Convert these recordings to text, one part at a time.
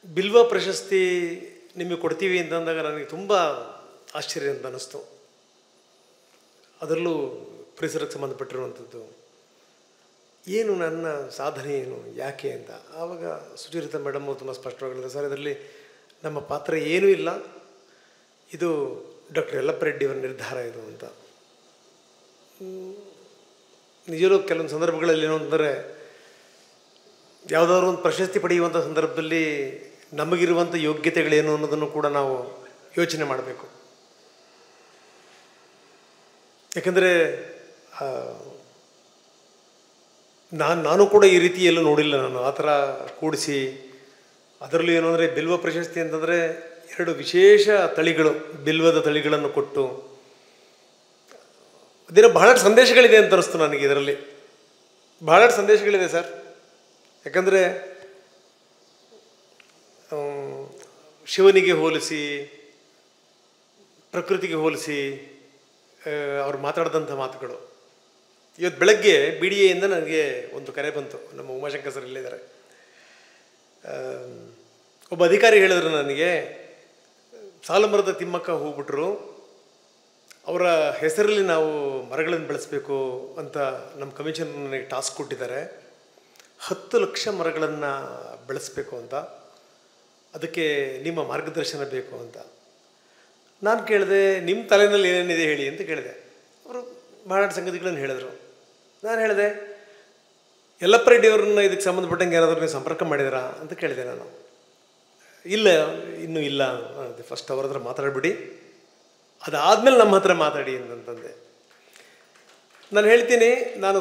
ಬಿಲ್ವ ಪ್ರಶಸ್ತಿ ನಿಮಗೆ ಕೊಡ್ತೀವಿ ಅಂತಂದಾಗ ನನಗೆ ತುಂಬ ಆಶ್ಚರ್ಯ ಅಂತ ಅನ್ನಿಸ್ತು. ಅದರಲ್ಲೂ ಪರಿಸರಕ್ಕೆ ಸಂಬಂಧಪಟ್ಟಿರುವಂಥದ್ದು. ಏನು ನನ್ನ ಸಾಧನೆ ಏನು, ಯಾಕೆ ಅಂತ. ಆವಾಗ ಸುಚರಿತಾ ಮೇಡಮ್ ಅವರು ತುಂಬ ಸ್ಪಷ್ಟವಾಗಿ ಹೇಳಿದ್ರು, ಸರ್ ಇದರಲ್ಲಿ ನಮ್ಮ ಪಾತ್ರ ಏನೂ ಇಲ್ಲ, ಇದು ಡಾಕ್ಟರ್ ಯಲ್ಲಪ್ಪ ರೆಡ್ಡಿಯವರ ನಿರ್ಧಾರ ಇದು ಅಂತ. ನಿಜವೂ ಕೆಲವೊಂದು ಸಂದರ್ಭಗಳಲ್ಲಿ ಏನು ಅಂತಂದರೆ, ಯಾವುದಾದ್ರೂ ಒಂದು ಪ್ರಶಸ್ತಿ ಪಡೆಯುವಂಥ ಸಂದರ್ಭದಲ್ಲಿ ನಮಗಿರುವಂಥ ಯೋಗ್ಯತೆಗಳೇನು ಅನ್ನೋದನ್ನು ಕೂಡ ನಾವು ಯೋಚನೆ ಮಾಡಬೇಕು. ಯಾಕೆಂದರೆ ನಾನು ಕೂಡ ಈ ರೀತಿ ಎಲ್ಲೂ ನೋಡಿಲ್ಲ. ನಾನು ಆ ಥರ ಕೂಡಿಸಿ, ಅದರಲ್ಲೂ ಏನು ಅಂದರೆ ಬಿಲ್ವ ಪ್ರಶಸ್ತಿ ಅಂತಂದರೆ 2 ವಿಶೇಷ ತಳಿಗಳು, ಬಿಲ್ವದ ತಳಿಗಳನ್ನು ಕೊಟ್ಟು ಅದೇನೋ ಬಹಳಷ್ಟು ಸಂದೇಶಗಳಿದೆ ಅಂತ ಅನಿಸ್ತು ನನಗೆ. ಇದರಲ್ಲಿ ಬಹಳಷ್ಟು ಸಂದೇಶಗಳಿದೆ ಸರ್. ಯಾಕಂದರೆ ಶಿವನಿಗೆ ಹೋಲಿಸಿ, ಪ್ರಕೃತಿಗೆ ಹೋಲಿಸಿ ಅವ್ರು ಮಾತಾಡಿದಂಥ ಮಾತುಗಳು. ಇವತ್ತು ಬೆಳಗ್ಗೆ BDAಯಿಂದ ನನಗೆ ಒಂದು ಕರೆ ಬಂತು. ನಮ್ಮ ಉಮಾಶಂಕರ್ ಸರ್ ಇಲ್ಲಿದ್ದಾರೆ. ಒಬ್ಬ ಅಧಿಕಾರಿ ಹೇಳಿದ್ರು ನನಗೆ, ಸಾಲುಮರದ ತಿಮ್ಮಕ್ಕ ಹೋಗ್ಬಿಟ್ರು, ಅವರ ಹೆಸರಲ್ಲಿ ನಾವು ಮರಗಳನ್ನು ಬೆಳೆಸಬೇಕು ಅಂತ ನಮ್ಮ ಕಮಿಷನ್ ನನಗೆ ಟಾಸ್ಕ್ ಕೊಟ್ಟಿದ್ದಾರೆ. 10 ಲಕ್ಷ ಮರಗಳನ್ನು ಬೆಳೆಸಬೇಕು ಅಂತ, ಅದಕ್ಕೆ ನಿಮ್ಮ ಮಾರ್ಗದರ್ಶನ ಬೇಕು ಅಂತ. ನಾನು ಕೇಳಿದೆ, ನಿಮ್ಮ ತಲೆಯಲ್ಲಿ ಏನೇನಿದೆ ಹೇಳಿ ಅಂತ ಕೇಳಿದೆ. ಅವರು ಬಹಳ ಸಂಗತಿಗಳನ್ನು ಹೇಳಿದರು. ನಾನು ಹೇಳಿದೆ, ಯಲ್ಲಪ್ಪ ರೆಡ್ಡಿಯವ್ರನ್ನ ಇದಕ್ಕೆ ಸಂಬಂಧಪಟ್ಟಂಗೆ ಏನಾದರೂ ನೀವು ಸಂಪರ್ಕ ಮಾಡಿದಿರಾ ಅಂತ ಕೇಳಿದೆ ನಾನು. ಇಲ್ಲ, ಇನ್ನೂ ಇಲ್ಲ, ಫಸ್ಟ್ ಅವ್ರ ಹತ್ರ ಮಾತಾಡ್ಬಿಡಿ, ಅದಾದಮೇಲೆ ನಮ್ಮ ಹತ್ರ ಮಾತಾಡಿ ಅಂತಂದೆ. ನಾನು ಹೇಳ್ತೀನಿ, ನಾನು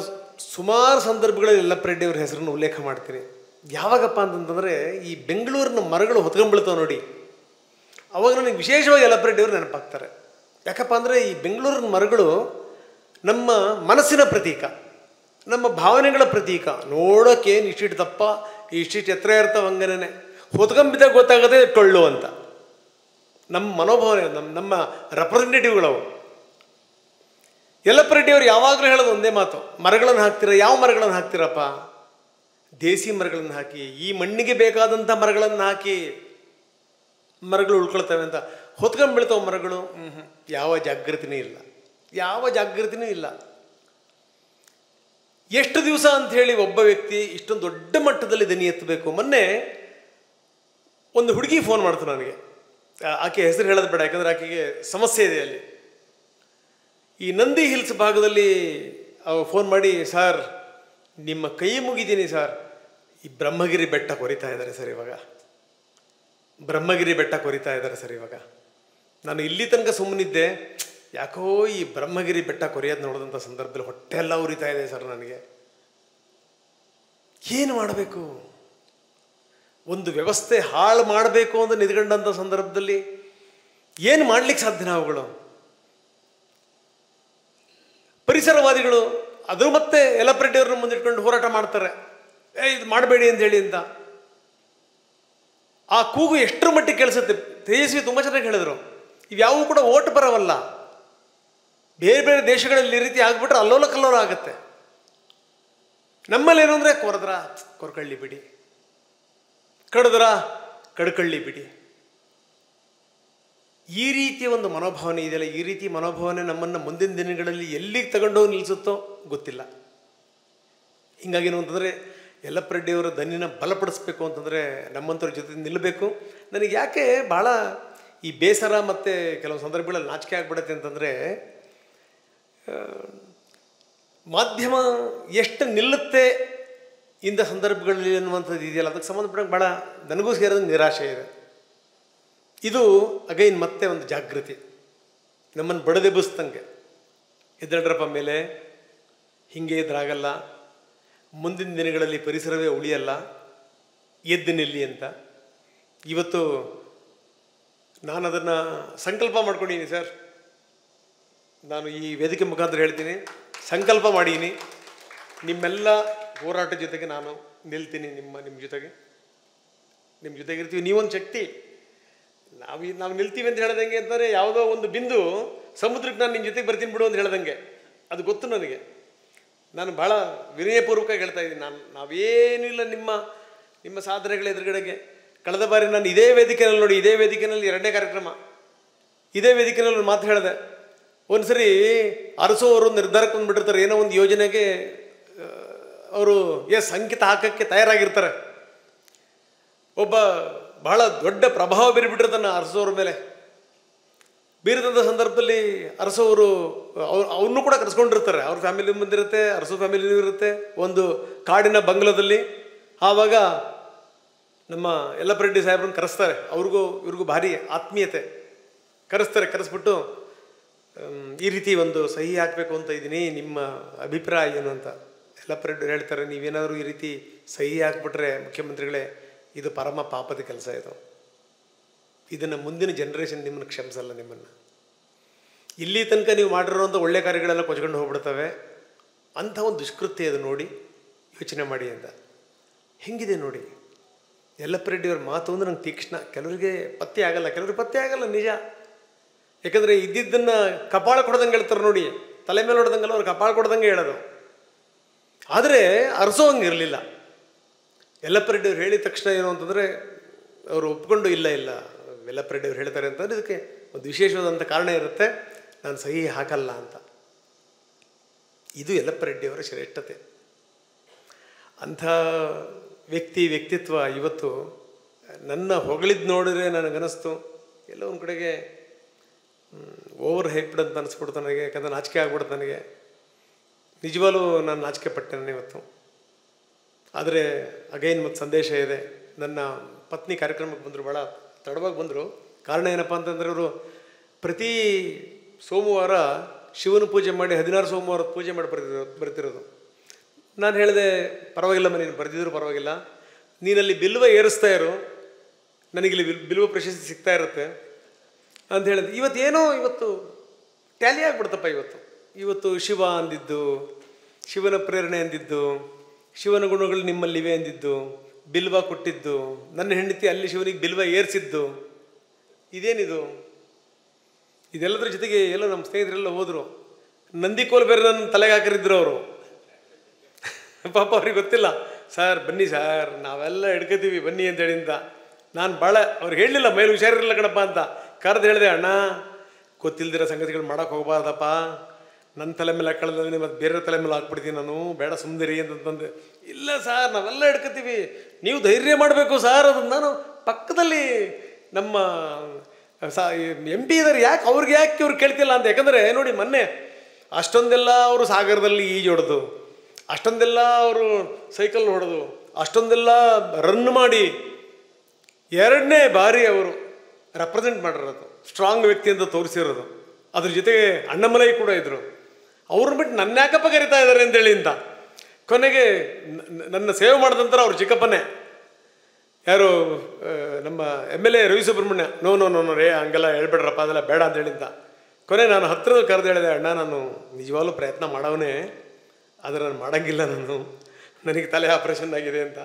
ಸುಮಾರು ಸಂದರ್ಭಗಳಲ್ಲಿ ಯಲ್ಲಪ್ಪ ರೆಡ್ಡಿಯವ್ರ ಹೆಸರನ್ನು ಉಲ್ಲೇಖ ಮಾಡ್ತೀನಿ. ಯಾವಾಗಪ್ಪ ಅಂತಂತಂದರೆ, ಈ ಬೆಂಗಳೂರಿನ ಮರಗಳು ಹೊತ್ಕೊಂಡ್ಬಿಳ್ತಾವೆ ನೋಡಿ, ಅವಾಗ ನನಗೆ ವಿಶೇಷವಾಗಿ ಯಲ್ಲಪ್ಪ ರೆಡ್ಡಿಯವರು ನೆನಪಾಗ್ತಾರೆ. ಯಾಕಪ್ಪ ಅಂದರೆ ಈ ಬೆಂಗಳೂರಿನ ಮರಗಳು ನಮ್ಮ ಮನಸ್ಸಿನ ಪ್ರತೀಕ, ನಮ್ಮ ಭಾವನೆಗಳ ಪ್ರತೀಕ. ನೋಡೋಕ್ಕೇನು ಇಷ್ಟಿಟ್ಟು ದಪ್ಪ, ಇಷ್ಟಿಟ್ಟು ಎತ್ತರ ಇರ್ತಾವೆ, ಹಂಗನೇ ಹೊತ್ಕೊಂಬಿದ್ದಾಗ ಗೊತ್ತಾಗದೆ ಟೊಳ್ಳು ಅಂತ. ನಮ್ಮ ಮನೋಭಾವನೆ, ನಮ್ಮ ರೆಪ್ರೆಸೆಂಟೇಟಿವ್ಗಳವು. ಯಲ್ಲಪ್ಪ ರೆಡ್ಡಿಯವರು ಯಾವಾಗಲೂ ಹೇಳೋದು ಒಂದೇ ಮಾತು, ಮರಗಳನ್ನು ಹಾಕ್ತೀರ, ಯಾವ ಮರಗಳನ್ನು ಹಾಕ್ತೀರಪ್ಪ? ದೇಸಿ ಮರಗಳನ್ನು ಹಾಕಿ, ಈ ಮಣ್ಣಿಗೆ ಬೇಕಾದಂಥ ಮರಗಳನ್ನು ಹಾಕಿ, ಮರಗಳು ಉಳ್ಕೊಳ್ತವೆ ಅಂತ. ಹೊತ್ಕೊಂಡ್ಬಿಳ್ತಾವೆ ಮರಗಳು. ಯಾವ ಜಾಗೃತಿನೂ ಇಲ್ಲ, ಯಾವ ಜಾಗೃತಿನೂ ಇಲ್ಲ. ಎಷ್ಟು ದಿವಸ ಅಂಥೇಳಿ ಒಬ್ಬ ವ್ಯಕ್ತಿ ಇಷ್ಟೊಂದು ದೊಡ್ಡ ಮಟ್ಟದಲ್ಲಿ ದನಿ ಎತ್ತಬೇಕು? ಮೊನ್ನೆ ಒಂದು ಹುಡುಗಿ ಫೋನ್ ಮಾಡ್ತು ನನಗೆ. ಆಕೆ ಹೆಸರು ಹೇಳೋದು ಬೇಡ, ಯಾಕಂದರೆ ಆಕೆಗೆ ಸಮಸ್ಯೆ ಇದೆ ಅಲ್ಲಿ. ಈ ನಂದಿ ಹಿಲ್ಸ್ ಭಾಗದಲ್ಲಿ ಫೋನ್ ಮಾಡಿ, ಸರ್ ನಿಮ್ಮ ಕೈ ಮುಗಿದ್ದೀನಿ ಸರ್, ಈ ಬ್ರಹ್ಮಗಿರಿ ಬೆಟ್ಟ ಕೊರಿತಾ ಇದ್ದಾರೆ ಸರ್ ಇವಾಗ, ಬ್ರಹ್ಮಗಿರಿ ಬೆಟ್ಟ ಕೊರಿತಾ ಇದ್ದಾರೆ ಸರ್ ಇವಾಗ. ನಾನು ಇಲ್ಲಿ ತನಕ ಸುಮ್ಮನಿದ್ದೆ, ಯಾಕೋ ಈ ಬ್ರಹ್ಮಗಿರಿ ಬೆಟ್ಟ ಕೊರಿಯೋದು ನೋಡಿದಂಥ ಸಂದರ್ಭದಲ್ಲಿ ಹೊಟ್ಟೆ ಎಲ್ಲ ಉರಿತಾ ಇದೆ ಸರ್ ನನಗೆ. ಏನು ಮಾಡಬೇಕು? ಒಂದು ವ್ಯವಸ್ಥೆ ಹಾಳು ಮಾಡಬೇಕು ಅಂತ ನಿಂತ್ಕೊಂಡಂಥ ಸಂದರ್ಭದಲ್ಲಿ ಏನು ಮಾಡ್ಲಿಕ್ಕೆ ಸಾಧ್ಯ ಅವುಗಳು? ಪರಿಸರವಾದಿಗಳು ಅದು ಮತ್ತೆ ಯಲ್ಲಪ್ಪ ರೆಡ್ಡಿಯವ್ರನ್ನ ಮುಂದಿಟ್ಕೊಂಡು ಹೋರಾಟ ಮಾಡ್ತಾರೆ, ಇದು ಮಾಡಬೇಡಿ ಅಂತ ಹೇಳಿ ಅಂತ. ಆ ಕೂಗು ಎಷ್ಟರ ಮಟ್ಟಿಗೆ ಕೇಳಿಸುತ್ತೆ? ತೇಜಸ್ವಿ ತುಂಬ ಚೆನ್ನಾಗಿ ಹೇಳಿದ್ರು, ಇವ್ಯಾವೂ ಕೂಡ ಓಟ್ ಬರವಲ್ಲ. ಬೇರೆ ಬೇರೆ ದೇಶಗಳಲ್ಲಿ ಈ ರೀತಿ ಆಗ್ಬಿಟ್ರೆ ಅಲ್ಲೋಲ ಕಲ್ಲೋಲ ಆಗುತ್ತೆ. ನಮ್ಮಲ್ಲಿ ಏನು ಅಂದರೆ, ಕೊರೆದ್ರ ಕೊರ್ಕಳ್ಳಿ ಬಿಡಿ, ಕಡಿದ್ರ ಕಡ್ಕಳ್ಳಿ ಬಿಡಿ. ಈ ರೀತಿಯ ಒಂದು ಮನೋಭಾವನೆ ಇದೆಯಲ್ಲ, ಈ ರೀತಿ ಮನೋಭಾವನೆ ನಮ್ಮನ್ನು ಮುಂದಿನ ದಿನಗಳಲ್ಲಿ ಎಲ್ಲಿಗೆ ತಗೊಂಡೋಗಿ ನಿಲ್ಲಿಸುತ್ತೋ ಗೊತ್ತಿಲ್ಲ. ಹಿಂಗಾಗೇನು ಅಂತಂದರೆ, ಯಲ್ಲಪ್ಪ ರೆಡ್ಡಿಯವರ ದನಿನ ಬಲಪಡಿಸ್ಬೇಕು ಅಂತಂದರೆ ನಮ್ಮಂಥವ್ರ ಜೊತೆ ನಿಲ್ಲಬೇಕು. ನನಗೆ ಯಾಕೆ ಭಾಳ ಈ ಬೇಸರ ಮತ್ತು ಕೆಲವು ಸಂದರ್ಭಗಳಲ್ಲಿ ನಾಚಿಕೆ ಆಗಿಬಿಡುತ್ತೆ ಅಂತಂದರೆ, ಮಾಧ್ಯಮ ಎಷ್ಟು ನಿಲ್ಲುತ್ತೆ ಇಂಥ ಸಂದರ್ಭಗಳಲ್ಲಿ ಅನ್ನುವಂಥದ್ದು ಇದೆಯಲ್ಲ, ಅದಕ್ಕೆ ಸಂಬಂಧಪಟ್ಟಂಗೆ ಭಾಳ ನನಗೂ ಸೇರಿದ ನಿರಾಶೆ ಇದೆ. ಇದು ಅಗೈನ್ ಮತ್ತೆ ಒಂದು ಜಾಗೃತಿ, ನಮ್ಮನ್ನು ಬಡದೆಬ್ಬಿಸ್ತಂಗೆ. ಎದ್ದೇಳ್ರಪ್ಪ ಮೇಲೆ, ಹೀಗೆ ಇದ್ರಾಗಲ್ಲ, ಮುಂದಿನ ದಿನಗಳಲ್ಲಿ ಪರಿಸರವೇ ಉಳಿಯಲ್ಲ, ಎದ್ದು ನಿಲ್ಲಿ ಅಂತ. ಇವತ್ತು ನಾನು ಅದನ್ನು ಸಂಕಲ್ಪ ಮಾಡ್ಕೊಂಡಿದ್ದೀನಿ ಸರ್. ನಾನು ಈ ವೇದಿಕೆ ಮುಖಾಂತರ ಹೇಳ್ತೀನಿ, ಸಂಕಲ್ಪ ಮಾಡೀನಿ, ನಿಮ್ಮೆಲ್ಲ ಹೋರಾಟ ಜೊತೆಗೆ ನಾನು ನಿಲ್ತೀನಿ, ನಿಮ್ಮ ಜೊತೆಗಿರ್ತೀವಿ. ನೀವೊಂದು ಶಕ್ತಿ, ನಾವು ನಿಲ್ತೀವಿ ಅಂತ ಹೇಳ್ದಂಗೆ ಅಂತಾರೆ. ಯಾವುದೋ ಒಂದು ಬಿಂದು ಸಮುದ್ರಕ್ಕೆ ನಾನು ನಿಮ್ಮ ಜೊತೆಗೆ ಬರ್ತೀನಿ ಬಿಡು ಅಂತ ಹೇಳ್ದಂಗೆ, ಅದು ಗೊತ್ತು ನನಗೆ. ನಾನು ಭಾಳ ವಿನಯಪೂರ್ವಕವಾಗಿ ಹೇಳ್ತಾ ಇದ್ದೀನಿ, ನಾವೇನೂ ಇಲ್ಲ ನಿಮ್ಮ ಸಾಧನೆಗಳ ಎದುರುಗಡೆಗೆ. ಕಳೆದ ಬಾರಿ ನಾನು ಇದೇ ವೇದಿಕೆಯಲ್ಲಿ ನೋಡಿ, ಇದೇ ವೇದಿಕೆಯಲ್ಲಿ 2ನೇ ಕಾರ್ಯಕ್ರಮ, ಇದೇ ವೇದಿಕೆಯಲ್ಲಿ ಒಂದು ಮಾತು ಹೇಳಿದೆ. ಒಂದು ಸರಿ ಅರಸು ಅವರು ನಿರ್ಧಾರಕ್ಕೆ ಬಂದುಬಿಟ್ಟಿರ್ತಾರೆ, ಏನೋ ಒಂದು ಯೋಜನೆಗೆ ಅವರು ಅಂಕಿತ ಹಾಕೋಕ್ಕೆ ತಯಾರಾಗಿರ್ತಾರೆ. ಒಬ್ಬ ಬಹಳ ದೊಡ್ಡ ಪ್ರಭಾವ ಬೀರಿಬಿಟ್ಟಿರ್ತಾನೆ ಅರಸು ಅವ್ರ ಮೇಲೆ. ಬೀರಿದಂಥ ಸಂದರ್ಭದಲ್ಲಿ ಅರಸು ಅವರು ಅವ್ರನ್ನೂ ಕೂಡ ಕರೆಸ್ಕೊಂಡಿರ್ತಾರೆ. ಅವ್ರ ಫ್ಯಾಮಿಲಿ ಬಂದಿರುತ್ತೆ, ಅರಸು ಫ್ಯಾಮಿಲಿನೂ ಇರುತ್ತೆ, ಒಂದು ಕಾಡಿನ ಬಂಗ್ಲದಲ್ಲಿ. ಆವಾಗ ನಮ್ಮ ಯಲ್ಲಪ್ಪ ರೆಡ್ಡಿ ಸಾಹೇಬ್ರನ್ನ ಕರೆಸ್ತಾರೆ. ಇವ್ರಿಗೂ ಭಾರಿ ಆತ್ಮೀಯತೆ. ಕರೆಸ್ಬಿಟ್ಟು ಈ ರೀತಿ ಒಂದು ಸಹಿ ಹಾಕಬೇಕು ಅಂತ ಇದ್ದೀನಿ, ನಿಮ್ಮ ಅಭಿಪ್ರಾಯ ಏನು ಅಂತ. ಯಲ್ಲಪ್ಪ ರೆಡ್ಡಿ ಹೇಳ್ತಾರೆ, ನೀವೇನಾದರೂ ಈ ರೀತಿ ಸಹಿ ಹಾಕ್ಬಿಟ್ರೆ ಮುಖ್ಯಮಂತ್ರಿಗಳೇ, ಇದು ಪರಮ ಪಾಪದ ಕೆಲಸ. ಇದನ್ನು ಮುಂದಿನ ಜನ್ರೇಷನ್ ನಿಮ್ಮನ್ನು ಕ್ಷಮಿಸಲ್ಲ. ನಿಮ್ಮನ್ನು ಇಲ್ಲಿ ತನಕ ನೀವು ಮಾಡಿರೋಂಥ ಒಳ್ಳೆ ಕಾರ್ಯಗಳೆಲ್ಲ ಕೊಚ್ಕೊಂಡು ಹೋಗ್ಬಿಡ್ತವೆ. ಅಂಥ ಒಂದು ದುಷ್ಕೃತ್ಯ ಅದು, ನೋಡಿ ಯೋಚನೆ ಮಾಡಿ ಅಂತ. ಹೆಂಗಿದೆ ನೋಡಿ ಯಲ್ಲಪ್ಪ ರೆಡ್ಡಿಯವ್ರ ಮಾತು ಅಂದರೆ ನಂಗೆ ತೀಕ್ಷ್ಣ. ಕೆಲವರಿಗೆ ಪತ್ತೆ ಆಗಲ್ಲ, ಕೆಲವ್ರಿಗೆ ಪತ್ತೆ ಆಗಲ್ಲ, ನಿಜ. ಯಾಕಂದರೆ ಇದ್ದಿದ್ದನ್ನು ಕಪಾಳ ಕೊಡ್ದಂಗೆ ಹೇಳ್ತಾರೆ ನೋಡಿ, ತಲೆ ಮೇಲೆ ಹೊಡೆದಂಗಲ್ಲ, ಅವ್ರು ಕಪಾಳ ಕೊಡ್ದಂಗೆ ಹೇಳೋದು. ಆದರೆ ಅರಸೋ ಹಂಗಿರಲಿಲ್ಲ. ಯಲ್ಲಪ್ಪ ರೆಡ್ಡಿಯವ್ರು ಹೇಳಿದ ತಕ್ಷಣ ಏನು ಅಂತಂದರೆ ಅವರು ಒಪ್ಕೊಂಡು ಇಲ್ಲ ಯಲ್ಲಪ್ಪ ರೆಡ್ಡಿಯವ್ರು ಹೇಳ್ತಾರೆ ಅಂತಂದರೆ ಇದಕ್ಕೆ ಒಂದು ವಿಶೇಷವಾದಂಥ ಕಾರಣ ಇರುತ್ತೆ, ನಾನು ಸಹಿ ಹಾಕಲ್ಲ ಅಂತ. ಇದು ಯಲ್ಲಪ್ಪ ರೆಡ್ಡಿಯವರ ಶ್ರೇಷ್ಠತೆ. ಅಂಥ ವ್ಯಕ್ತಿತ್ವ ಇವತ್ತು ನನ್ನ ಹೊಗಳಿದ್ದು ನೋಡಿದ್ರೆ ನನಗನ್ನಿಸ್ತು ಎಲ್ಲ ಒಂದು ಕಡೆಗೆ ಓವರ್ ಹೈಪ್ಡ್ ಅಂತ ಅನಿಸ್ಬಿಡ್ತು ನನಗೆ. ಯಾಕಂದರೆ ನಾಚಿಕೆ ಆಗ್ಬಿಡ್ತು ನನಗೆ. ನಿಜವಾಗ್ಲೂ ನಾನು ನಾಚಿಕೆ ಪಟ್ಟೆ ನಾನು ಇವತ್ತು. ಆದರೆ ಅಗೈನ್ ಮತ್ತು ಸಂದೇಶ ಇದೆ. ನನ್ನ ಪತ್ನಿ ಕಾರ್ಯಕ್ರಮಕ್ಕೆ ಬಂದರು, ಭಾಳ ತಡವಾಗಿ ಬಂದರು. ಕಾರಣ ಏನಪ್ಪ ಅಂತಂದರೆ ಅವರು ಪ್ರತಿ ಸೋಮವಾರ ಶಿವನ ಪೂಜೆ ಮಾಡಿ 16 ಸೋಮವಾರ ಪೂಜೆ ಮಾಡಿ ಬರ್ತಿರೋದು. ನಾನು ಹೇಳಿದೆ, ಪರವಾಗಿಲ್ಲಮ್ಮ, ನೀನು ಬರೆದಿದ್ರು ಪರವಾಗಿಲ್ಲ, ನೀನಲ್ಲಿ ಬಿಲ್ವ ಏರಿಸ್ತಾ ಇರು, ನನಗಿಲ್ಲಿ ಬಿಲ್ವ ಪ್ರಶಸ್ತಿ ಸಿಗ್ತಾ ಇರುತ್ತೆ ಅಂತ ಹೇಳಿದೆ. ಇವತ್ತು ಟ್ಯಾಲಿ ಆಗಿಬಿಡ್ತಪ್ಪ. ಇವತ್ತು ಶಿವ ಅಂದಿದ್ದು, ಶಿವನ ಪ್ರೇರಣೆ ಅಂದಿದ್ದು, ಶಿವನ ಗುಣಗಳು ನಿಮ್ಮಲ್ಲಿವೆ ಅಂದಿದ್ದು, ಬಿಲ್ವ ಕೊಟ್ಟಿದ್ದು, ನನ್ನ ಹೆಂಡತಿ ಅಲ್ಲಿ ಶಿವನಿಗೆ ಬಿಲ್ವ ಏರಿಸಿದ್ದು, ಇದೇನಿದು? ಇದೆಲ್ಲದ್ರ ಜೊತೆಗೆ ಎಲ್ಲ ನಮ್ಮ ಸ್ನೇಹಿತರೆಲ್ಲ ಹೋದರು. ನಂದಿಕೋಲ್ ಬೇರೆ ನನ್ನ ತಲೆಗೆ ಹಾಕಿರಿದ್ರು ಅವರು. ಪಾಪ ಅವ್ರಿಗೆ ಗೊತ್ತಿಲ್ಲ. ಸರ್ ಬನ್ನಿ ಸರ್, ನಾವೆಲ್ಲ ಹಿಡ್ಕೋತೀವಿ ಬನ್ನಿ ಅಂತ ಹೇಳಿಂದ. ನಾನು ಭಾಳ ಅವ್ರಿಗೆ ಹೇಳಲಿಲ್ಲ, ಮೈಲಿ ಹುಷಾರಿರಲಿಲ್ಲ ಕಣಪ್ಪ ಅಂತ. ಕರೆದು ಹೇಳಿದೆ, ಅಣ್ಣ ಗೊತ್ತಿಲ್ದಿರೋ ಸಂಗತಿಗಳು ಮಾಡೋಕೆ ಹೋಗಬಾರ್ದಪ್ಪ, ನನ್ನ ತಲೆ ಮೇಲೆ ಹಾಕೊಳ್ಳೋದ್ರೆ ಮತ್ತು ಬೇರೆ ತಲೆ ಮೇಲೆ ಹಾಕ್ಬಿಡ್ತೀನಿ ನಾನು, ಬೇಡ ಸುಮ್ಮನಿರಿ ಅಂತಂದು. ಇಲ್ಲ ಸರ್, ನಾವೆಲ್ಲ ಹಿಡ್ಕೋತೀವಿ, ನೀವು ಧೈರ್ಯ ಮಾಡಬೇಕು ಸರ್. ಅದನ್ನು ನಾನು ಪಕ್ಕದಲ್ಲಿ ನಮ್ಮ MP ಇದ್ದಾರೆ, ಅವ್ರಿಗೆ ಯಾಕೆ ಇವ್ರು ಕೇಳ್ತಿಲ್ಲ ಅಂತ. ಯಾಕಂದರೆ ನೋಡಿ, ಮೊನ್ನೆ ಅಷ್ಟೊಂದೆಲ್ಲ ಅವರು ಸಾಗರದಲ್ಲಿ ಈಜೊಡೆದು, ಅಷ್ಟೊಂದೆಲ್ಲ ಅವರು ಸೈಕಲ್ ಹೊಡೆದು, ಅಷ್ಟೊಂದೆಲ್ಲ ರನ್ ಮಾಡಿ 2ನೇ ಬಾರಿ ಅವರು ರೆಪ್ರೆಸೆಂಟ್ ಮಾಡಿರೋದು, ಸ್ಟ್ರಾಂಗ್ ವ್ಯಕ್ತಿ ಅಂತ ತೋರಿಸಿರೋದು. ಅದ್ರ ಜೊತೆಗೆ ಅಣ್ಣಮಲೈ ಕೂಡ ಇದ್ದರು. ಅವ್ರನ್ನ ಬಿಟ್ಟು ನನ್ನ ಯಾಕಪ್ಪ ಕರಿತಾ ಇದ್ದಾರೆ ಅಂತೇಳಿ ಅಂತ. ಕೊನೆಗೆ ನನ್ನ ಸೇವೆ ಮಾಡಿದಂತರ ಅವ್ರ ಚಿಕ್ಕಪ್ಪನೇ, ಯಾರು ನಮ್ಮ MLA ರವಿ ಸುಬ್ರಹ್ಮಣ್ಯ, ನೋ ರೇ ಹಂಗೆಲ್ಲ ಹೇಳ್ಬೇಡ್ರಪ್ಪ, ಅದೆಲ್ಲ ಬೇಡ ಅಂತ ಹೇಳಿದ್ದ. ಕೊನೆ ನಾನು ಹತ್ತಿರದಲ್ಲಿ ಕರೆದು ಹೇಳಿದೆ, ಅಣ್ಣ ನಾನು ನಿಜವಾಗ್ಲೂ ಪ್ರಯತ್ನ ಮಾಡವನೇ, ಆದರೆ ನಾನು ಮಾಡೋಂಗಿಲ್ಲ, ನನಗೆ ತಲೆ ಆಪ್ರೇಷನ್ ಆಗಿದೆ ಅಂತ.